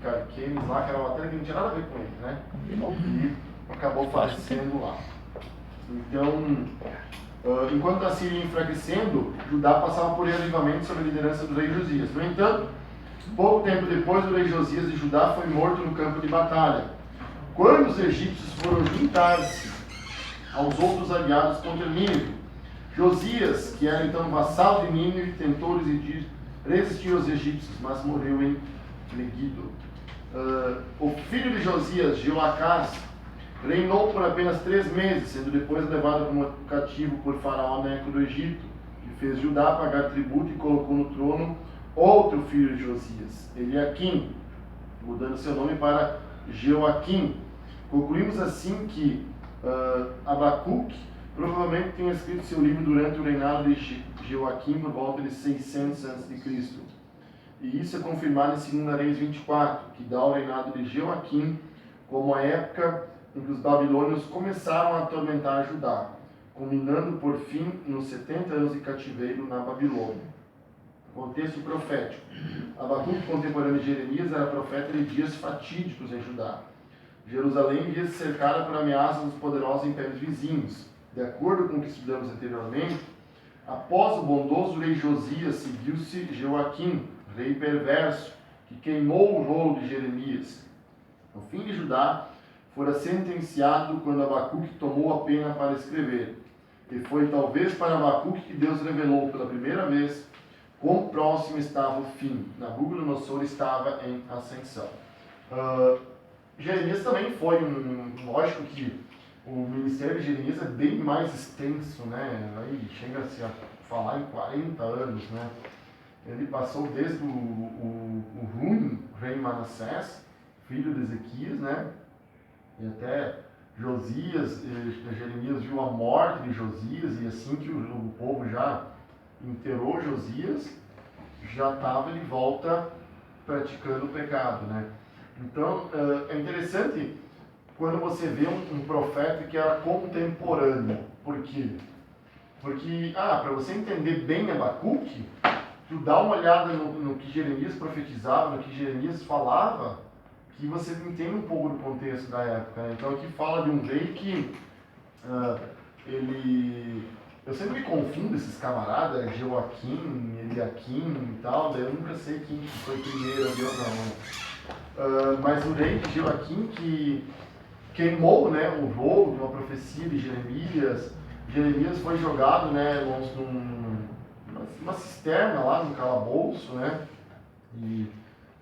Carquemes lá, que era uma matéria que não tinha nada a ver com ele, né? E acabou falecendo lá. Então, enquanto a Síria ia enfraquecendo, Judá passava por reavivamento sob a liderança do rei Josias. No entanto, pouco tempo depois, o rei Josias de Judá foi morto no campo de batalha. Quando os egípcios foram juntar-se aos outros aliados contra Nínive, Josias, que era então vassalo de Nínive, tentou resistir aos egípcios, mas morreu em Megido. O filho de Josias, Jeoacás, reinou por apenas 3 meses, sendo depois levado como cativo por Faraó Neco do Egito, que fez Judá pagar tributo e colocou no trono outro filho de Josias, Eliaquim, mudando seu nome para Jeoaquim. Concluímos assim que Abacuque provavelmente tenha escrito seu livro durante o reinado de Jeoaquim por volta de 600 a.C. E isso é confirmado em 2 Reis 24, que dá o reinado de Jeoaquim como a época em que os babilônios começaram a atormentar Judá, culminando por fim nos 70 anos de cativeiro na Babilônia. Contexto profético. Abacuque, contemporâneo de Jeremias, era profeta de dias fatídicos em Judá. Jerusalém via-se cercada por ameaças dos poderosos impérios vizinhos. De acordo com o que estudamos anteriormente, após o bondoso rei Josias, seguiu-se Jeoaquim, rei perverso, que queimou o rolo de Jeremias. O fim de Judá fora sentenciado quando Abacuque tomou a pena para escrever. E foi talvez para Abacuque que Deus revelou pela primeira vez quão próximo estava o fim. Nabucodonosor estava em ascensão. Jeremias também foi lógico que o ministério de Jeremias é bem mais extenso, né? Aí chega-se a falar em 40 anos, né? Ele passou desde o ruim rei Manassés, filho de Ezequias, né? E até Josias, Jeremias viu a morte de Josias, e assim que o povo já enterrou Josias, já estava de volta praticando o pecado, né? Então, é interessante quando você vê um profeta que era contemporâneo. Por quê? Porque, para você entender bem Abacuque, tu dá uma olhada no que Jeremias profetizava, no que Jeremias falava, que você entende um pouco do contexto da época, né? Então aqui fala de um rei que eu sempre me confundo esses camaradas, Jeoaquim, Eliaquim e tal, daí eu nunca sei quem foi primeiro ali ou não. Mas o rei de Jeoaquim que queimou, né, o rolo de uma profecia de Jeremias. Jeremias foi jogado, né, numa cisterna lá no calabouço, né, e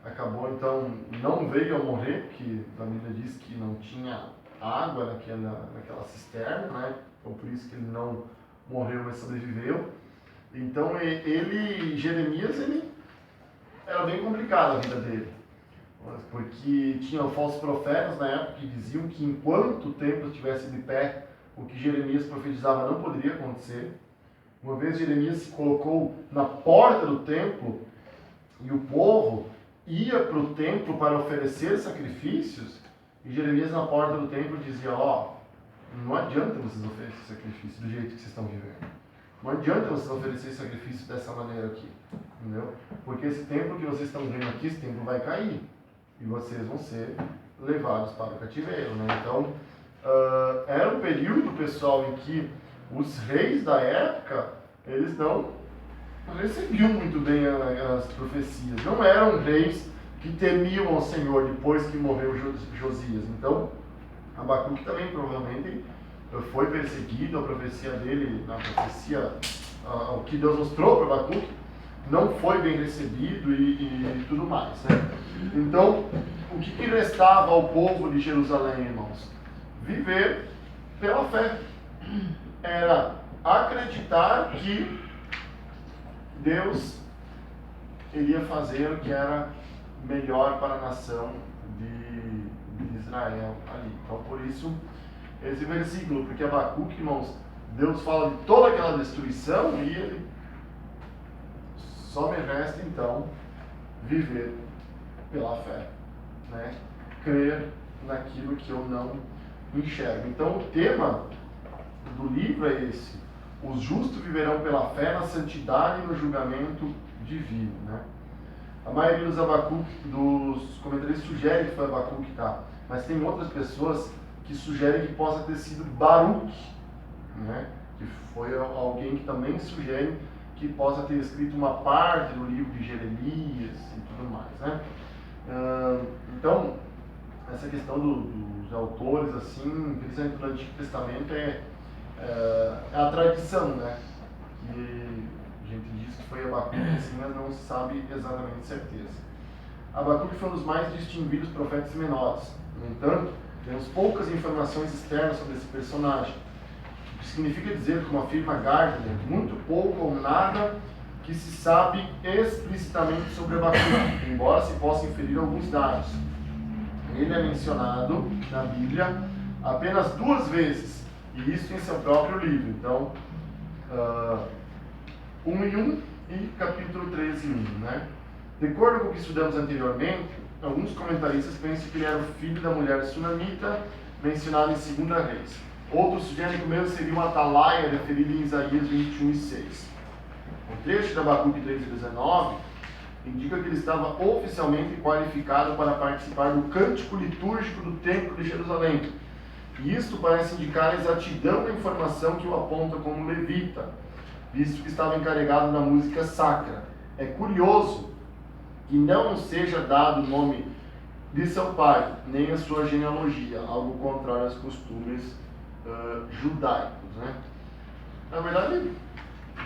acabou então, não veio a morrer, porque a Bíblia diz que não tinha água naquela cisterna, né, então por isso que ele não morreu, mas sobreviveu. Então Jeremias, era bem complicado a vida dele, porque tinha falsos profetas na época que diziam que enquanto o templo estivesse de pé, o que Jeremias profetizava não poderia acontecer. Uma vez Jeremias se colocou na porta do templo e o povo ia para o templo para oferecer sacrifícios, e Jeremias na porta do templo dizia: não adianta vocês oferecerem sacrifício do jeito que vocês estão vivendo. Não adianta vocês oferecerem sacrifício dessa maneira aqui, entendeu? Porque esse templo que vocês estão vendo aqui, esse templo vai cair e vocês vão ser levados para o cativeiro, né? Então, era um período, pessoal, em que os reis da época, eles não recebiam muito bem as profecias. Não eram reis que temiam ao Senhor depois que morreu Josias. Então, Abacuque também provavelmente foi perseguido. A profecia dele, o que Deus mostrou para Abacuque, não foi bem recebido e tudo mais, né? Então, o que restava ao povo de Jerusalém, irmãos? Viver pela fé. Era acreditar que Deus iria fazer o que era melhor para a nação de Israel ali. Então, por isso, esse versículo, porque Abacuque, irmãos, Deus fala de toda aquela destruição e ele só me resta, então, viver pela fé, né? Crer naquilo que eu não enxergo. Então, o tema do livro é esse: os justos viverão pela fé na santidade e no julgamento divino, né? A maioria dos comentaristas sugere que foi Abacuque, tá? Mas tem outras pessoas que sugerem que possa ter sido Baruque, né? Que foi alguém que também sugere que possa ter escrito uma parte do livro de Jeremias e tudo mais, né? Então, essa questão dos autores, assim, principalmente do Antigo Testamento, é a tradição, né? Que a gente diz que foi Abacuque, assim, mas não se sabe exatamente certeza. Abacuque foi um dos mais distinguidos profetas menores. No entanto, temos poucas informações externas sobre esse personagem. O que significa dizer, como afirma Gardner, muito pouco ou nada que se sabe explicitamente sobre Abacuque, embora se possa inferir alguns dados. Ele é mencionado na Bíblia apenas 2 vezes, e isso em seu próprio livro. Então, 1:1 e capítulo 13:1, né? De acordo com o que estudamos anteriormente, alguns comentaristas pensam que ele era o filho da mulher sunamita, mencionada em 2 Reis. Outros sugerem que o mesmo seria uma atalaia referida em Isaías 21:6. O trecho de Abacuque 3:19 indica que ele estava oficialmente qualificado para participar do cântico litúrgico do Templo de Jerusalém. E isto parece indicar a exatidão da informação que o aponta como levita, visto que estava encarregado da música sacra. É curioso que não nos seja dado o nome de seu pai, nem a sua genealogia, algo contrário aos costumes judaicos, né? Na verdade,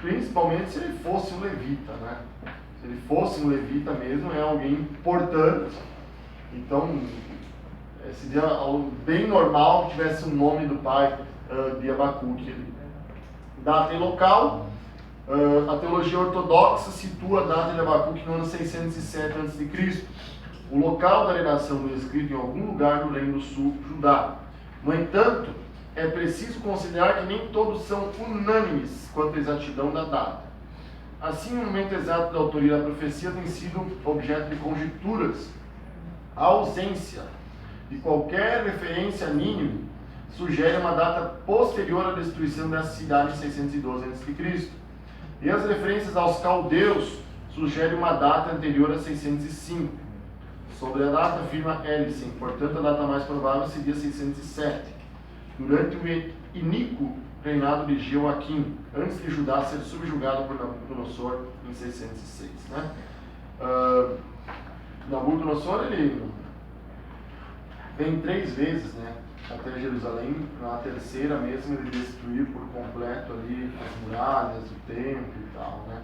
principalmente se ele fosse um levita, né? Se ele fosse um levita mesmo, é alguém importante. Então, seria algo bem normal que tivesse o nome do pai de Abacuque. Data e local. A teologia ortodoxa situa a data de Abacuque no ano 607 a.C. O local da redação do escrito em algum lugar do Reino do Sul, Judá. No entanto, é preciso considerar que nem todos são unânimes quanto à exatidão da data. Assim, o momento exato da autoria da profecia tem sido objeto de conjecturas. A ausência de qualquer referência mínima sugere uma data posterior à destruição da cidade em 612 a.C. E as referências aos caldeus sugerem uma data anterior a 605. Sobre a data, afirma Ellison, portanto a data mais provável seria 607, durante o iníquo reinado de Jeoaquim, antes de Judá ser subjugado por Nabucodonosor em 606. Né? Nabucodonosor, ele vem 3 vezes, né, até Jerusalém. Na terceira mesmo ele destruiu por completo ali as muralhas, o templo e tal, né?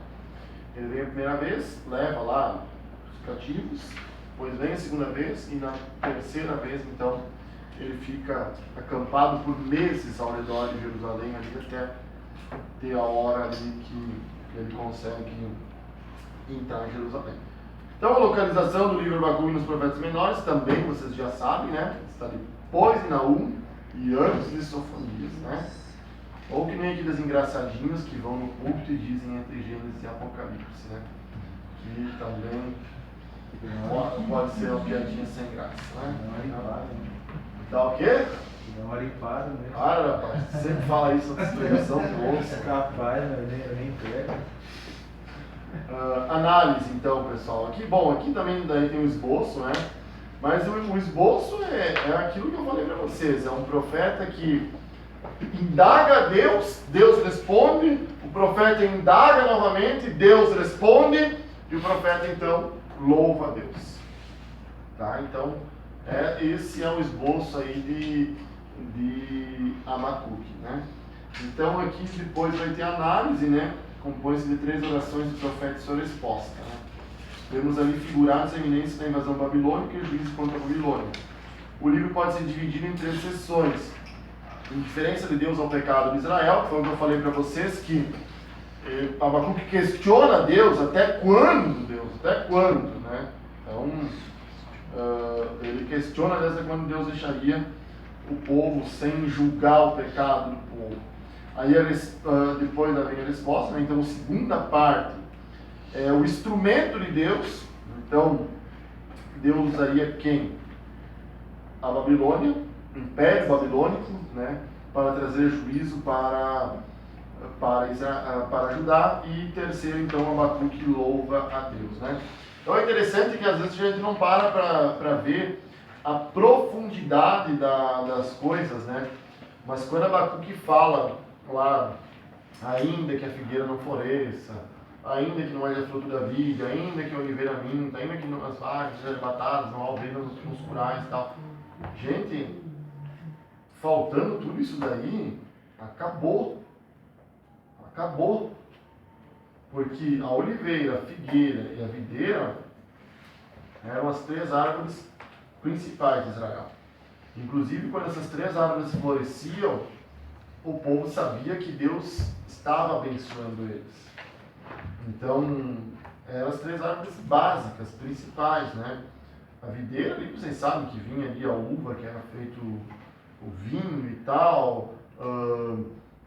Ele vem a primeira vez, leva lá os cativos, depois vem a segunda vez, e na terceira vez, então, ele fica acampado por meses ao redor de Jerusalém, ali até ter a hora ali que ele consegue entrar em Jerusalém. Então, a localização do livro Abacuque nos Profetas Menores, também vocês já sabem, né? Está depois de Naum e antes de Sofonias, né? Ou que nem aqueles engraçadinhos que vão no culto e dizem entre Gênesis e Apocalipse, né? Que também pode ser uma piadinha sem graça, né? Tá o quê? Dá uma limpada, né? Ah, rapaz, você sempre fala isso na explicação que eu ouço. Capaz, eu nem pego. Análise, então, pessoal. Aqui também daí tem um esboço, né? Mas o esboço é aquilo que eu falei para vocês. É um profeta que indaga a Deus, Deus responde, o profeta indaga novamente, Deus responde, e o profeta, então, louva a Deus. Tá? Então, esse é o esboço aí de Abacuque, né? Então, aqui depois vai ter análise, né? Compõe-se de 3 orações do profeta e sua resposta, né? Temos ali figurados a eminência da invasão babilônica e o juízo contra a Babilônia. O livro pode ser dividido em 3 seções. Indiferença de Deus ao pecado de Israel, que foi o que eu falei para vocês, que Abacuque questiona Deus, até quando, Deus? Até quando, né? Então, ele questiona Deus até quando Deus deixaria o povo sem julgar o pecado do povo. Aí depois vem a resposta, né? Então a segunda parte é o instrumento de Deus. Então, Deus usaria quem? A Babilônia, o Império Babilônico, né? Para trazer juízo para Judá. E terceiro, então, Abacuque louva a Deus, né? Então é interessante que às vezes a gente não para ver a profundidade das coisas, né? Mas quando Abacuque fala lá, ainda que a figueira não floresça, ainda que não haja fruto da vida, ainda que a oliveira minta, ainda que as vacas sejam arrebatadas, não há ovelhas nos curais e tal. Gente, faltando tudo isso daí, acabou. Acabou. Porque a oliveira, a figueira e a videira eram as 3 árvores principais de Israel. Inclusive, quando essas 3 árvores floresciam, o povo sabia que Deus estava abençoando eles. Então, eram as 3 árvores básicas, principais, né? A videira, ali vocês sabem que vinha ali a uva, que era feito o vinho e tal.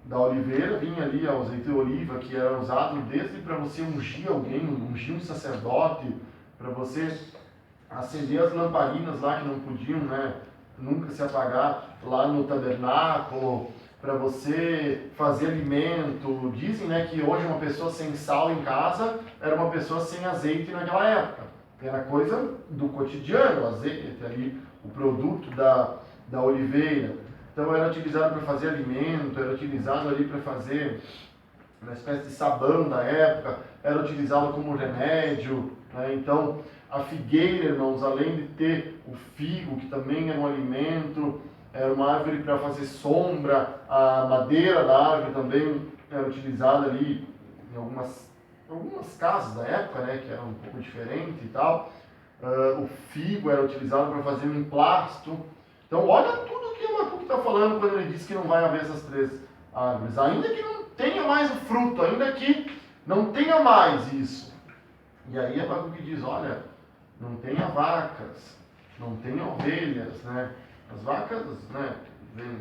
Da oliveira vinha ali o azeite de oliva, que era usado desde para você ungir alguém, ungir um sacerdote, para você acender as lamparinas lá que não podiam, né, nunca se apagar lá no tabernáculo, para você fazer alimento. Dizem, né, que hoje uma pessoa sem sal em casa era uma pessoa sem azeite naquela época. Era coisa do cotidiano, o azeite ali, o produto da oliveira. Então era utilizado para fazer alimento, era utilizado ali para fazer uma espécie de sabão da época, era utilizado como remédio, né? Então a figueira, irmãos, além de ter o figo, que também era um alimento, era uma árvore para fazer sombra, a madeira da árvore também era utilizada ali em algumas casas da época, né, que eram um pouco diferentes e tal. O figo era utilizado para fazer um emplasto. Então olha tudo que o Abacuque está falando quando ele diz que não vai haver essas 3 árvores. Ainda que não tenha mais o fruto, ainda que não tenha mais isso. E aí Abacuque diz, olha, não tenha vacas, não tenha ovelhas, né? As vacas, né, vem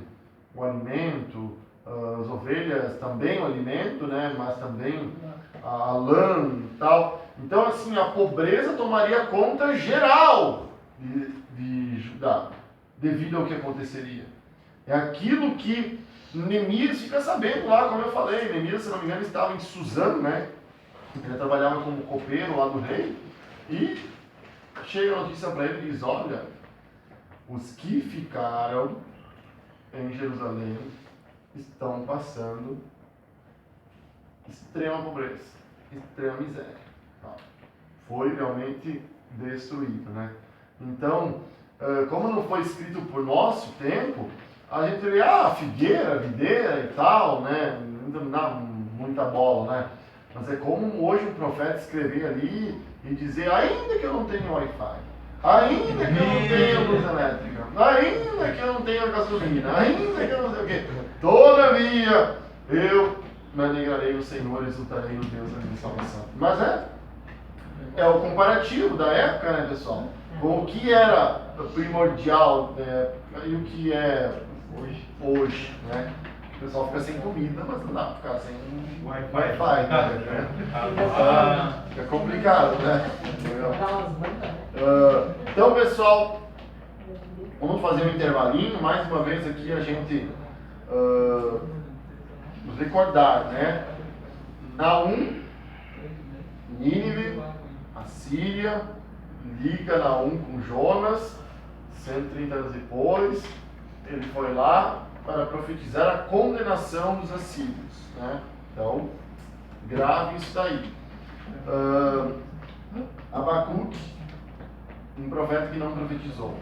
o alimento, as ovelhas também o alimento, né, mas também a lã e tal. Então assim, a pobreza tomaria conta geral de Judá, devido ao que aconteceria. É aquilo que Neemias fica sabendo lá, como eu falei. Neemias, se não me engano, estava em Suzano, né? Ele trabalhava como copeiro lá do rei. E chega a notícia para ele e diz, olha, os que ficaram em Jerusalém estão passando extrema pobreza, extrema miséria. Foi realmente destruído, né? Então, como não foi escrito por nosso tempo, a gente vê, figueira, videira e tal, né? Não dá muita bola, né? Mas é como hoje o profeta escrever ali e dizer, ainda que eu não tenha Wi-Fi, ainda que eu não tenha luz elétrica, ainda que eu não tenha gasolina, ainda que eu não sei o quê, todavia eu me alegrarei no Senhor e exultarei no Deus da minha salvação. Mas é o comparativo da época, né, pessoal? Com o que era primordial, né, e o que é hoje, né? O pessoal fica sem comida, mas não dá para ficar sem Wi-Fi, né? É complicado, né? Então, pessoal, vamos fazer um intervalinho. Mais uma vez aqui a gente nos recordar, né? Naum, Nínive, Assíria, liga Naum com Jonas, 130 anos depois, ele foi lá para profetizar a condenação dos assírios, né? Então, grave isso daí. Abacuque, um profeta que não profetizou,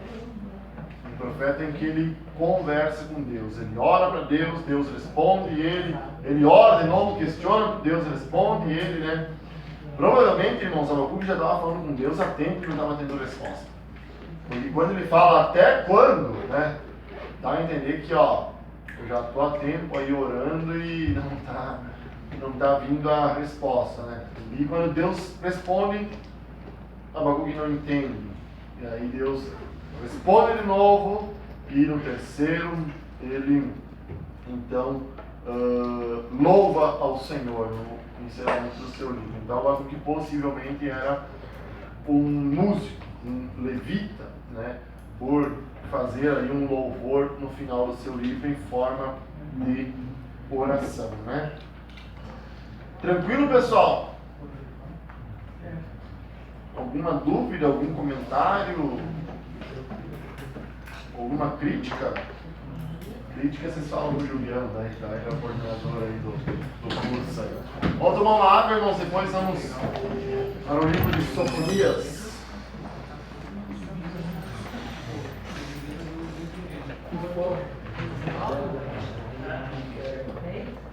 um profeta em que ele conversa com Deus, ele ora para Deus, Deus responde, ele ora de novo, questiona, Deus responde, né? Provavelmente, irmãos, Abacuque já estava falando com Deus há tempo que não estava tendo resposta. E quando ele fala até quando, né? Dá a entender que, eu já estou há tempo aí orando e não tá vindo a resposta, né? E quando Deus responde, Abacuque não entende. E aí Deus responde de novo, e no terceiro ele então louva ao Senhor no encerramento do seu livro. Então Abacuque possivelmente era um músico, um levita, né? Por fazer aí um louvor no final do seu livro em forma de oração, né? Tranquilo, pessoal? Alguma dúvida, algum comentário? Alguma crítica? Crítica vocês falam do Juliano, né? Que é o coordenador aí do curso aí. Vamos tomar uma água, irmãos, depois vamos para o livro de Sofonias.